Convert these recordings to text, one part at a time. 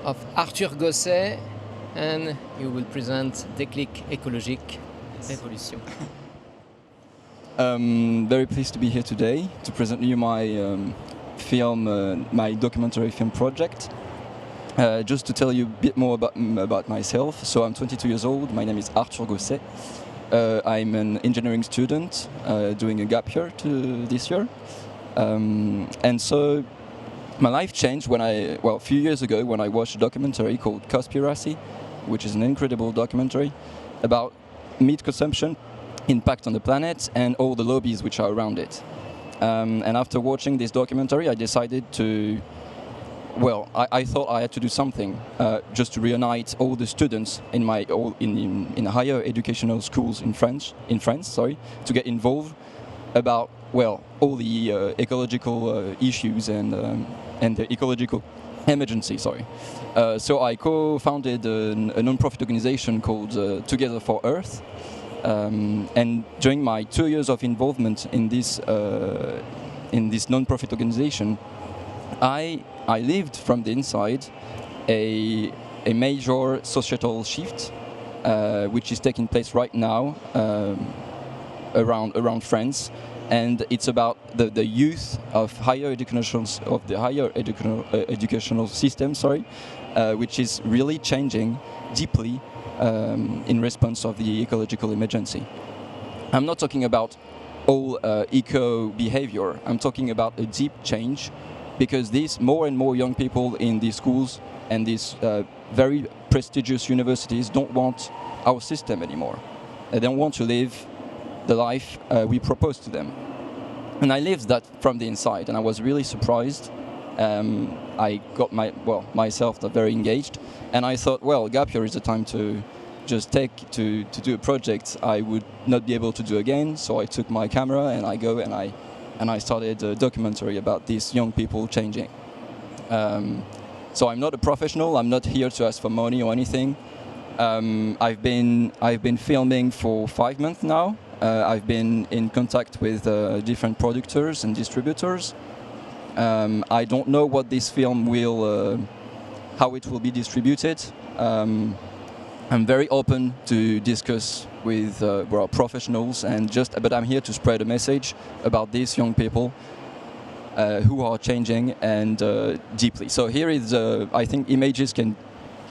of Arthur Gosset, and you will present Déclic écologique, R-évolution. Very pleased to be here today to present you my my documentary film project. Just to tell you a bit more about myself. So I'm 22 years old. My name is Arthur Gosset. I'm an engineering student doing a gap year this year. And so my life changed a few years ago when I watched a documentary called Conspiracy, which is an incredible documentary about meat consumption, impact on the planet, and all the lobbies which are around it. And after watching this documentary, I decided to, I thought I had to do something just to reunite all the students in higher educational schools in France, to get involved about all the ecological issues and the ecological emergency. So I co-founded a non-profit organization called Together for Earth. And during my 2 years of involvement in this non-profit organization, I lived from the inside a major societal shift, which is taking place right now around France, and it's about the youth of the higher educational system, which is really changing deeply in response of the ecological emergency. I'm not talking about all eco behavior. I'm talking about a deep change, because these more and more young people in these schools and these very prestigious universities don't want our system anymore. They don't want to live the life we propose to them. And I lived that from the inside, and I was really surprised. I got myself very engaged, and I thought, gap year is the time to just to do a project I would not be able to do again. So I took my camera and I started a documentary about these young people changing. So I'm not a professional. I'm not here to ask for money or anything. I've been filming for 5 months now. I've been in contact with different producers and distributors. I don't know what this film how it will be distributed. I'm very open to discuss with professionals, but I'm here to spread a message about these young people who are changing and deeply. So here is, I think images can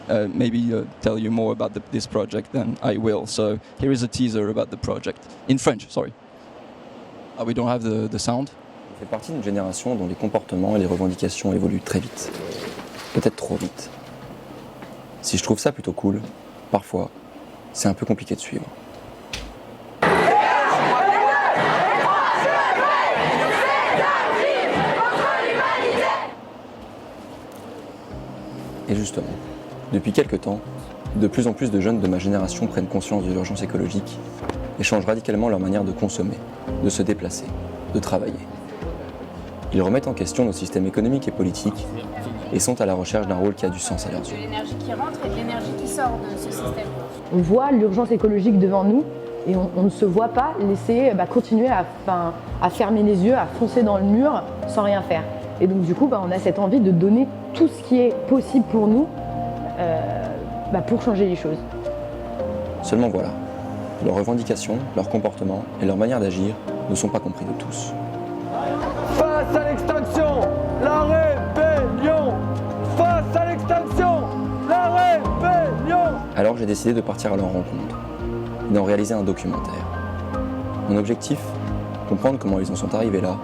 maybe tell you more about this project than I will. So here is a teaser about the project, in French, sorry. We don't have the sound. Je fais partie d'une génération dont les comportements et les revendications évoluent très vite. Peut-être trop vite. Si je trouve ça plutôt cool, parfois, c'est un peu compliqué de suivre. Et justement, depuis quelques temps, de plus en plus de jeunes de ma génération prennent conscience de l'urgence écologique et changent radicalement leur manière de consommer, de se déplacer, de travailler. Ils remettent en question nos systèmes économiques et politiques et sont à la recherche d'un rôle qui a du sens à leurs yeux. De l'énergie qui rentre et de l'énergie qui sort de ce système. On voit l'urgence écologique devant nous et on ne se voit pas laisser continuer à fermer les yeux, à foncer dans le mur sans rien faire. Et donc du coup, on a cette envie de donner tout ce qui est possible pour nous pour changer les choses. Seulement voilà, leurs revendications, leurs comportements et leur manière d'agir ne sont pas compris de tous. Face à l'extinction, la rébellion! Face à l'extinction, la rébellion! Alors j'ai décidé de partir à leur rencontre et d'en réaliser un documentaire. Mon objectif, comprendre comment ils en sont arrivés là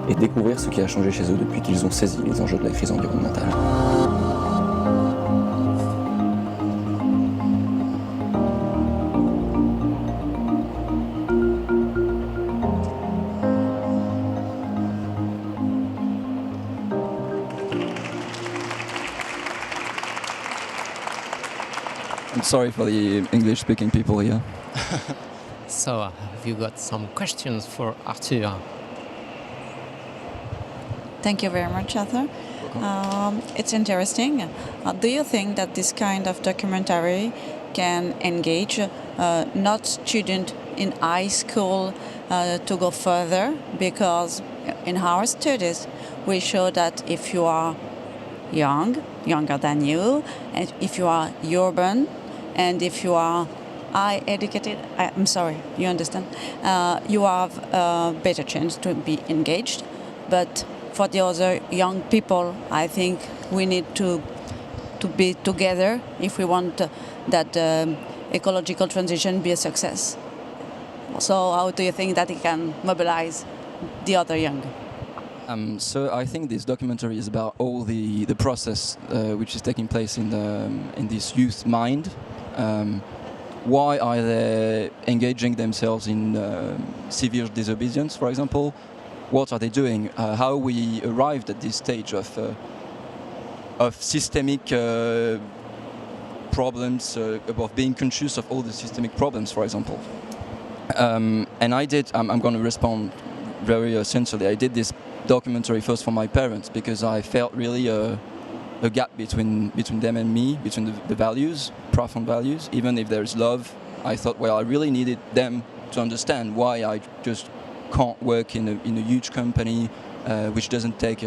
et découvrir ce qui a changé chez eux depuis qu'ils ont saisi les enjeux de la crise environnementale. I'm sorry for the English-speaking people here. So, have you got some questions for Arthur? Thank you very much, Arthur. It's interesting. Do you think that this kind of documentary can engage not students in high school to go further? Because in our studies, we show that if you are younger than you, and if you are urban, and if you are high educated, I'm sorry, you understand, you have a better chance to be engaged. But for the other young people, I think we need to be together if we want that ecological transition be a success. So how do you think that it can mobilize the other young? So I think this documentary is about all the process which is taking place in this youth mind. Why are they engaging themselves in severe disobedience, for example? What are they doing? How we arrived at this stage of systemic problems, of being conscious of all the systemic problems, for example. And I'm going to respond very essentially. I did this documentary first for my parents because I felt really a gap between them and me, between the values, profound values. Even if there's love, I thought, well, I really needed them to understand why I just can't work in a huge company which doesn't take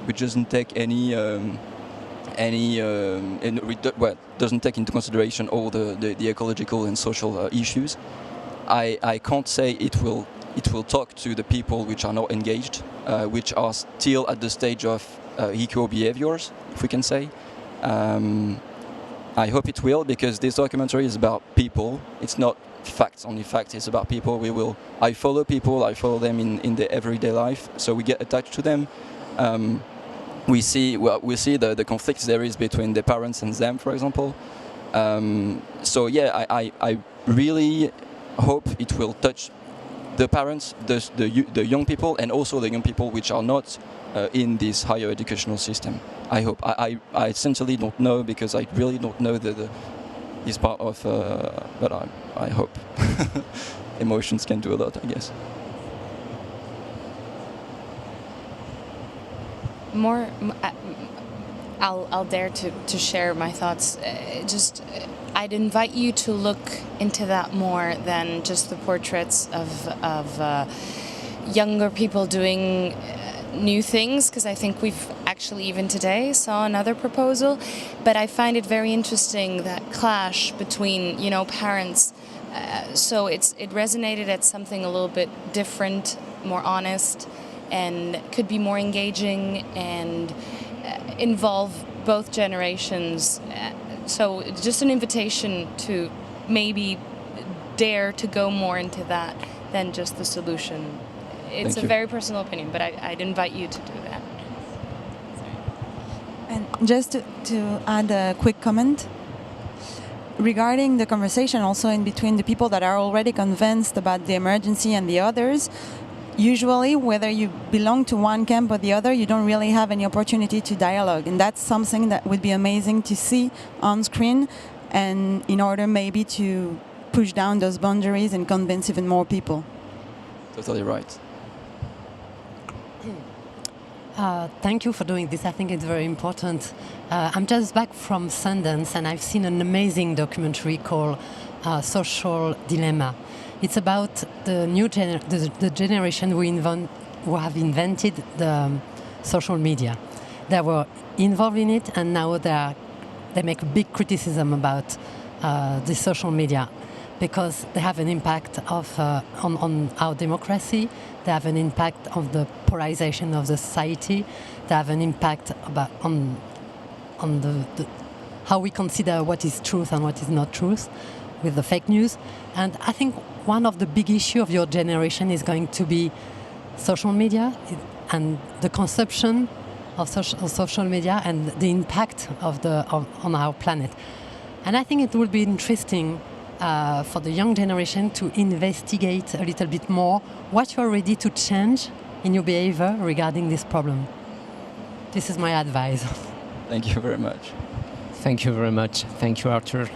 doesn't take into consideration all the ecological and social issues. I can't say it will talk to the people which are not engaged, which are still at the stage of eco behaviors, if we can say. I hope it will, because this documentary is about people. It's not facts, only facts. It's about people. I follow people. I follow them in their everyday life. So we get attached to them. We see the conflicts there is between the parents and them, for example. So yeah, I really hope it will touch the parents, the young people, and also the young people which are not in this higher educational system. I hope. I essentially don't know, because I really don't know this part of, but I hope. Emotions can do a lot, I guess. I'll dare to share my thoughts. I'd invite you to look into that more than just the portraits of younger people doing new things, because I think we've actually even today saw another proposal. But I find it very interesting, that clash between parents. So it resonated at something a little bit different, more honest, and could be more engaging and involve both generations. So just an invitation to maybe dare to go more into that than just the solution. It's a very personal opinion, but I'd invite you to do that. And just to add a quick comment, regarding the conversation also in between the people that are already convinced about the emergency and the others, usually, whether you belong to one camp or the other, you don't really have any opportunity to dialogue. And that's something that would be amazing to see on screen, and in order maybe to push down those boundaries and convince even more people. Totally right. Thank you for doing this. I think it's very important. I'm just back from Sundance, and I've seen an amazing documentary called Social Dilemma. It's about the new the generation who have invented the social media. They were involved in it, and now they make a big criticism about the social media, because they have an impact on our democracy. They have an impact on the polarization of the society. They have an impact on how we consider what is truth and what is not truth, with the fake news. And I think one of the big issues of your generation is going to be social media and the consumption of social media and the impact on our planet. And I think it will be interesting for the young generation to investigate a little bit more what you are ready to change in your behavior regarding this problem. This is my advice. Thank you very much. Thank you very much. Thank you, Arthur.